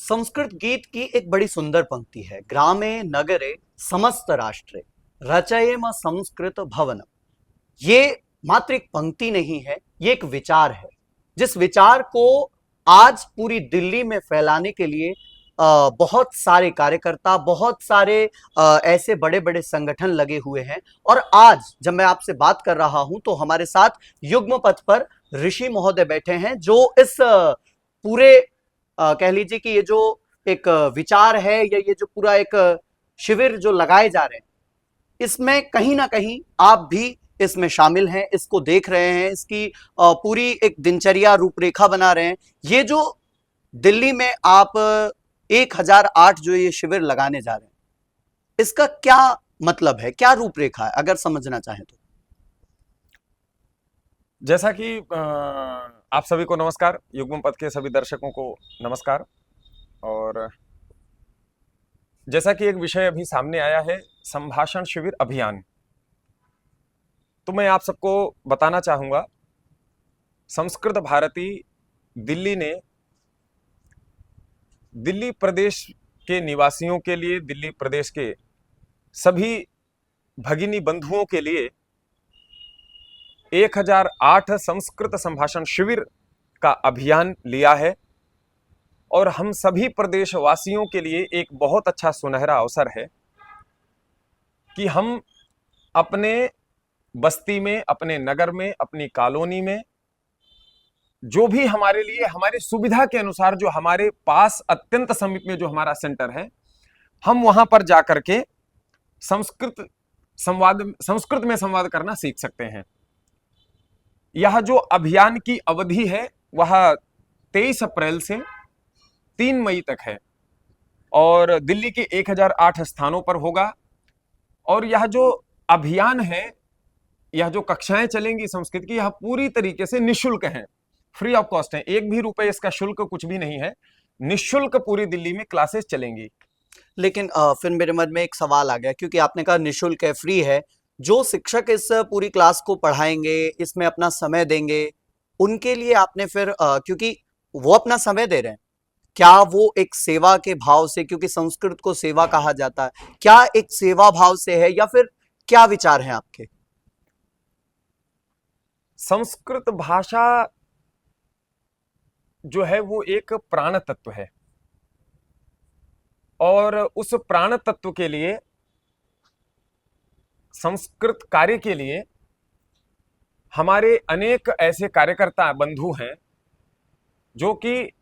संस्कृत गीत की एक बड़ी सुंदर पंक्ति है, ग्रामे नगरे समस्त राष्ट्रे रचयेम संस्कृत भवनम। ये मात्र एक पंक्ति नहीं है, ये एक विचार है, जिस विचार को आज पूरी दिल्ली में फैलाने के लिए बहुत सारे कार्यकर्ता, बहुत सारे ऐसे बड़े बड़े संगठन लगे हुए हैं। और आज जब मैं आपसे बात कर रहा हूं तो हमारे साथ युग्म पथ पर ऋषि महोदय बैठे हैं, जो इस पूरे कह लीजिए कि ये जो एक विचार है या ये जो पूरा एक शिविर जो लगाए जा रहे हैं, इसमें कहीं ना कहीं आप भी इसमें शामिल हैं, इसको देख रहे हैं, इसकी पूरी एक दिनचर्या रूपरेखा बना रहे हैं। ये जो दिल्ली में आप 1008 जो ये शिविर लगाने जा रहे हैं, इसका क्या मतलब है, क्या रूपरेखा है, अगर समझना चाहें तो। जैसा कि आप सभी को नमस्कार, युग्म पथ के सभी दर्शकों को नमस्कार। और जैसा कि एक विषय अभी सामने आया है, संभाषण शिविर अभियान, तो मैं आप सबको बताना चाहूँगा, संस्कृत भारती दिल्ली ने दिल्ली प्रदेश के निवासियों के लिए, दिल्ली प्रदेश के सभी भगिनी बंधुओं के लिए 1008 संस्कृत संभाषण शिविर का अभियान लिया है। और हम सभी प्रदेशवासियों के लिए एक बहुत अच्छा सुनहरा अवसर है कि हम अपने बस्ती में, अपने नगर में, अपनी कॉलोनी में, जो भी हमारे लिए हमारी सुविधा के अनुसार, जो हमारे पास अत्यंत समीप में जो हमारा सेंटर है, हम वहां पर जाकर के संस्कृत में संवाद करना सीख सकते हैं। यह जो अभियान की अवधि है वह 23 अप्रैल से 3 मई तक है और दिल्ली के 1008 स्थानों पर होगा। और यह जो अभियान है, यह जो कक्षाएं चलेंगी संस्कृत की, यह पूरी तरीके से निःशुल्क हैं, फ्री ऑफ कॉस्ट है। एक भी रुपए इसका शुल्क कुछ भी नहीं है, निःशुल्क पूरी दिल्ली में क्लासेस चलेंगी। लेकिन फिर मेरे मन में एक सवाल आ गया, क्योंकि आपने कहा निःशुल्क है, फ्री है। जो शिक्षक इस पूरी क्लास को पढ़ाएंगे, इसमें अपना समय देंगे, उनके लिए आपने फिर क्योंकि वो अपना समय दे रहे हैं, क्या वो एक सेवा के भाव से, क्योंकि संस्कृत को सेवा कहा जाता है, क्या एक सेवा भाव से है या फिर क्या विचार हैं आपके? संस्कृत भाषा जो है वो एक प्राण तत्व है और उस प्राण तत्व के लिए, संस्कृत कार्य के लिए हमारे अनेक ऐसे कार्यकर्ता बंधु हैं जो कि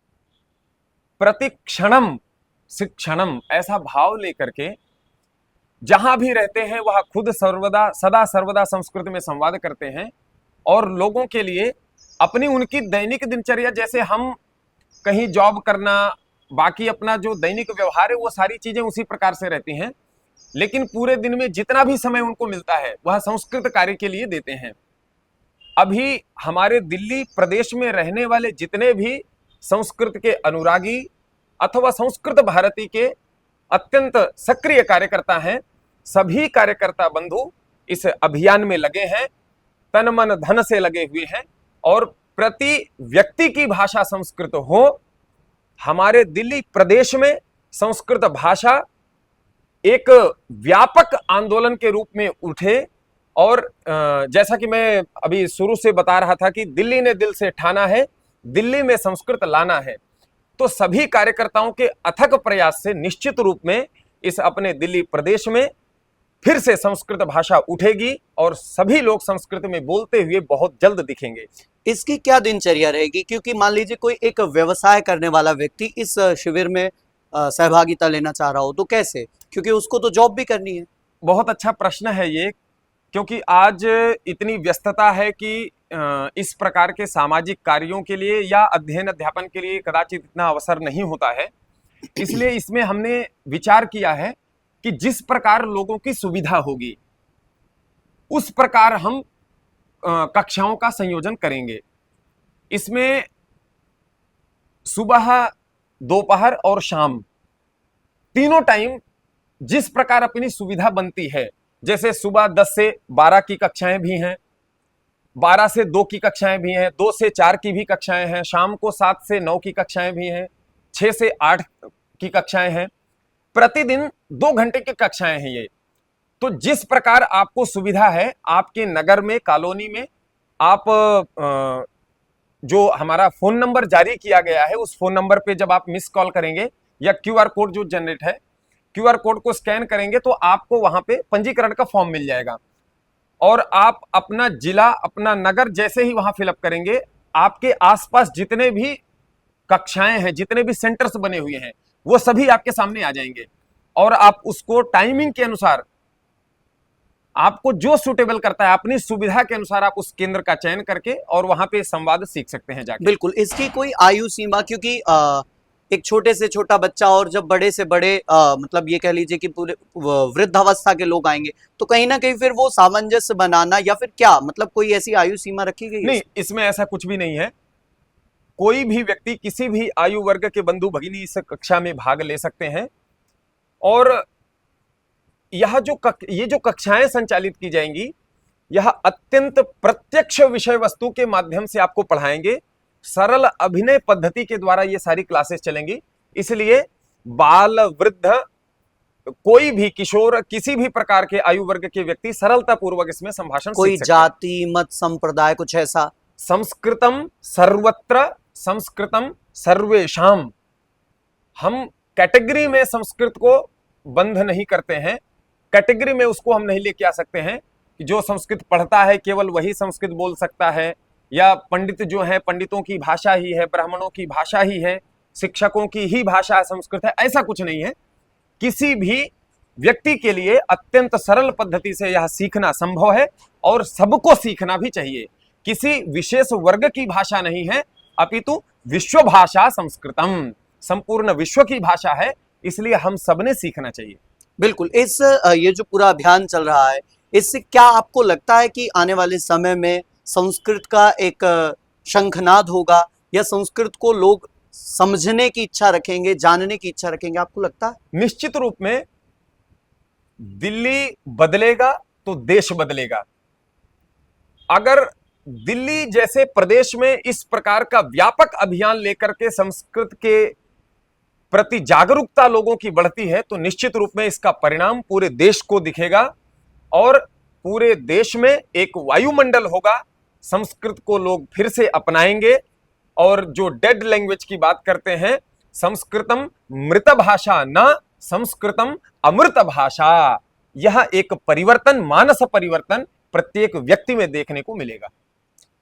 प्रतिक्षणम शिक्षणम ऐसा भाव लेकर के जहां भी रहते हैं वह खुद सर्वदा सदा सर्वदा संस्कृत में संवाद करते हैं और लोगों के लिए अपनी उनकी दैनिक दिनचर्या, जैसे हम कहीं जॉब करना, बाकी अपना जो दैनिक व्यवहार है वो सारी चीजें उसी प्रकार से रहती हैं, लेकिन पूरे दिन में जितना भी समय उनको मिलता है वह संस्कृत कार्य के लिए देते हैं। अभी हमारे दिल्ली प्रदेश में रहने वाले जितने भी संस्कृत के अनुरागी अथवा संस्कृत भारती के अत्यंत सक्रिय कार्यकर्ता हैं, सभी कार्यकर्ता बंधु इस अभियान में लगे हैं, तन मन धन से लगे हुए हैं और प्रति व्यक्ति की भाषा संस्कृत हो। हमारे दिल्ली प्रदेश में संस्कृत भाषा एक व्यापक आंदोलन के रूप में उठे और जैसा कि मैं अभी शुरू से बता रहा था कि दिल्ली ने दिल से ठाना है, दिल्ली में संस्कृत लाना है, तो सभी कार्यकर्ताओं के अथक प्रयास से निश्चित रूप में इस अपने दिल्ली प्रदेश में फिर से संस्कृत भाषा उठेगी और सभी लोग संस्कृत में बोलते हुए बहुत जल्द दिखेंगे। इसकी क्या दिनचर्या रहेगी? क्योंकि मान लीजिए कोई एक व्यवसाय करने वाला व्यक्ति इस शिविर में सहभागिता लेना चाह रहा हो तो कैसे, क्योंकि उसको तो जॉब भी करनी है। बहुत अच्छा प्रश्न है ये, क्योंकि आज इतनी व्यस्तता है कि इस प्रकार के सामाजिक कार्यों के लिए या अध्ययन अध्यापन के लिए कदाचित इतना अवसर नहीं होता है। इसलिए इसमें हमने विचार किया है कि जिस प्रकार लोगों की सुविधा होगी उस प्रकार हम कक्षाओं का संयोजन करेंगे। इसमें सुबह, दोपहर और शाम तीनों टाइम जिस प्रकार अपनी सुविधा बनती है, जैसे सुबह 10 से 12 की कक्षाएं भी हैं, 12 से 2 की कक्षाएं भी हैं, 2 से 4 की भी कक्षाएं हैं, शाम को 7 से 9 की कक्षाएं भी हैं, 6 से 8 की कक्षाएं हैं, प्रतिदिन 2 घंटे की कक्षाएं हैं ये। तो जिस प्रकार आपको सुविधा है आपके नगर में, कॉलोनी में, आप जो हमारा फोन नंबर जारी किया गया है उस फोन नंबर पे जब आप मिस कॉल करेंगे या क्यूआर कोड जो जनरेट है, क्यूआर कोड को स्कैन करेंगे तो आपको वहां पे पंजीकरण का फॉर्म मिल जाएगा और आप अपना जिला, अपना नगर जैसे ही वहां फिलअप करेंगे, आपके आसपास जितने भी कक्षाएं हैं, जितने भी सेंटर्स बने हुए हैं, वो सभी आपके सामने आ जाएंगे और आप उसको टाइमिंग के अनुसार, आपको जो सुटेबल करता है अपनी सुविधा के अनुसार आप उस केंद्र का चयन करके और वहां पे संवाद सीख सकते हैं जाके। बिल्कुल, इसकी कोई आयु सीमा, क्योंकि एक छोटे से छोटा बच्चा और जब बड़े से बड़े मतलब ये कह लीजिए कि पूरे वृद्धावस्था के लोग आएंगे तो कहीं ना कहीं फिर वो सामंजस्य बनाना, या फिर क्या मतलब कोई ऐसी आयु सीमा रखी गई है? नहीं, इसमें ऐसा कुछ भी नहीं है। कोई भी व्यक्ति, किसी भी आयु वर्ग के बंधु भगिनी इस कक्षा में भाग ले सकते हैं और ये जो कक्षाएं संचालित की जाएंगी, यह अत्यंत प्रत्यक्ष विषय वस्तु के माध्यम से आपको पढ़ाएंगे। सरल अभिनय पद्धति के द्वारा ये सारी क्लासेस चलेंगी, इसलिए बाल, वृद्ध, कोई भी किशोर, किसी भी प्रकार के आयु वर्ग के व्यक्ति सरलता पूर्वक इसमें संभाषण कोई सीख सकते हैं। जाति, मत, संप्रदाय, कुछ ऐसा? संस्कृतम सर्वत्र, संस्कृतम सर्वेषाम। हम कैटेगरी में संस्कृत को बंद नहीं करते हैं, कैटेगरी में उसको हम नहीं लेके आ सकते हैं कि जो संस्कृत पढ़ता है केवल वही संस्कृत बोल सकता है, या पंडित जो है पंडितों की भाषा ही है, ब्राह्मणों की भाषा ही है, शिक्षकों की ही भाषा संस्कृत है, ऐसा कुछ नहीं है। किसी भी व्यक्ति के लिए अत्यंत सरल पद्धति से यह सीखना संभव है और सबको सीखना भी चाहिए। किसी विशेष वर्ग की भाषा नहीं है, अपितु विश्व भाषा संस्कृतम, संपूर्ण विश्व की भाषा है, इसलिए हम सबने सीखना चाहिए। बिल्कुल। इस ये जो पूरा अभियान चल रहा है, इससे क्या आपको लगता है कि आने वाले समय में संस्कृत का एक शंखनाद होगा, या संस्कृत को लोग समझने की इच्छा रखेंगे, जानने की इच्छा रखेंगे, आपको लगता है? निश्चित रूप में दिल्ली बदलेगा तो देश बदलेगा। अगर दिल्ली जैसे प्रदेश में इस प्रकार का व्यापक अभियान लेकर के संस्कृत के प्रति जागरूकता लोगों की बढ़ती है तो निश्चित रूप में इसका परिणाम पूरे देश को दिखेगा और पूरे देश में एक वायुमंडल होगा। संस्कृत को लोग फिर से अपनाएंगे और जो डेड लैंग्वेज की बात करते हैं, संस्कृतम मृत भाषा न संस्कृतम अमृत भाषा, यह एक परिवर्तन, मानस परिवर्तन प्रत्येक व्यक्ति में देखने को मिलेगा।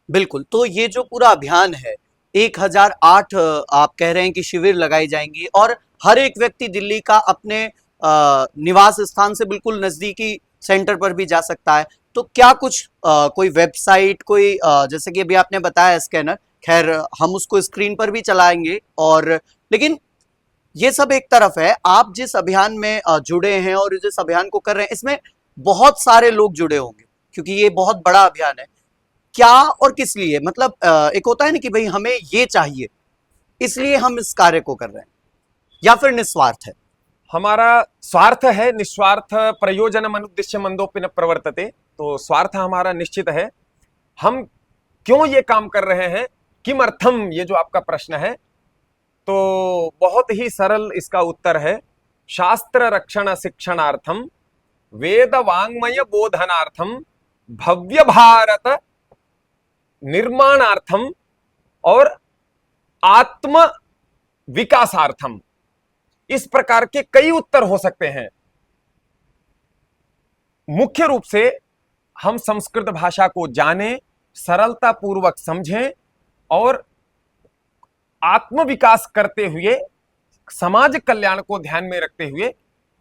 बिल्कुल। तो ये जो पूरा अभियान है, 1008 आप कह रहे हैं कि शिविर लगाई जाएंगी और हर एक व्यक्ति दिल्ली का अपने निवास स्थान से बिल्कुल नजदीकी सेंटर पर भी जा सकता है। तो क्या कुछ कोई वेबसाइट, कोई जैसे कि अभी आपने बताया स्कैनर, खैर हम उसको स्क्रीन पर भी चलाएंगे, और लेकिन ये सब एक तरफ है, आप जिस अभियान में जुड़े हैं और जिस अभियान को कर रहे हैं, इसमें बहुत सारे लोग जुड़े होंगे क्योंकि ये बहुत बड़ा अभियान है। क्या और किस लिए? मतलब एक होता है ना कि भाई हमें ये चाहिए इसलिए हम इस कार्य को कर रहे हैं, या फिर निस्वार्थ है? हमारा स्वार्थ है, निस्वार्थ प्रयोजनम अनुद्दिश्य मंदोपि न प्रवर्तते। तो स्वार्थ हमारा निश्चित है। हम क्यों ये काम कर रहे हैं, किमर्थम, ये जो आपका प्रश्न है, तो बहुत ही सरल इसका उत्तर है। शास्त्र रक्षण शिक्षणार्थम, वेद वांग्मय बोधनार्थम, भव्य भारत निर्माणार्थम और आत्म विकासार्थम। इस प्रकार के कई उत्तर हो सकते हैं। मुख्य रूप से हम संस्कृत भाषा को जानें, सरलता पूर्वक समझें और आत्म विकास करते हुए, समाज कल्याण को ध्यान में रखते हुए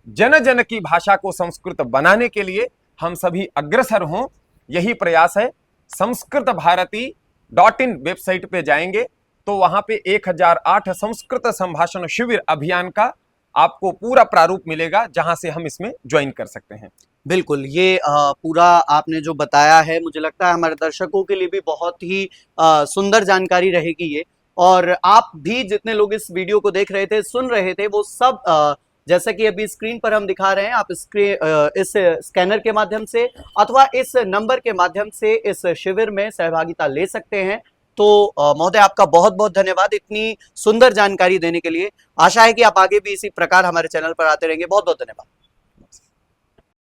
जन जन की भाषा को संस्कृत बनाने के लिए हम सभी अग्रसर हों, यही प्रयास है। संस्कृत भारती.in वेबसाइट पे जाएंगे तो वहां पे 1008 संस्कृत संभाषण शिविर अभियान का आपको पूरा प्रारूप मिलेगा, जहां से हम इसमें ज्वाइन कर सकते हैं। बिल्कुल। ये पूरा आपने जो बताया है, मुझे लगता है हमारे दर्शकों के लिए भी बहुत ही सुंदर जानकारी रहेगी ये। और आप भी जितने लोग इस वीडियो को देख रहे थे, सुन रहे थे, वो सब जैसा कि अभी स्क्रीन पर हम दिखा रहे हैं, आप इस स्कैनर के माध्यम से अथवा इस नंबर के माध्यम से इस शिविर में सहभागिता ले सकते हैं। तो महोदय आपका बहुत बहुत धन्यवाद इतनी सुंदर जानकारी देने के लिए। आशा है कि आप आगे भी इसी प्रकार हमारे चैनल पर आते रहेंगे। बहुत बहुत धन्यवाद।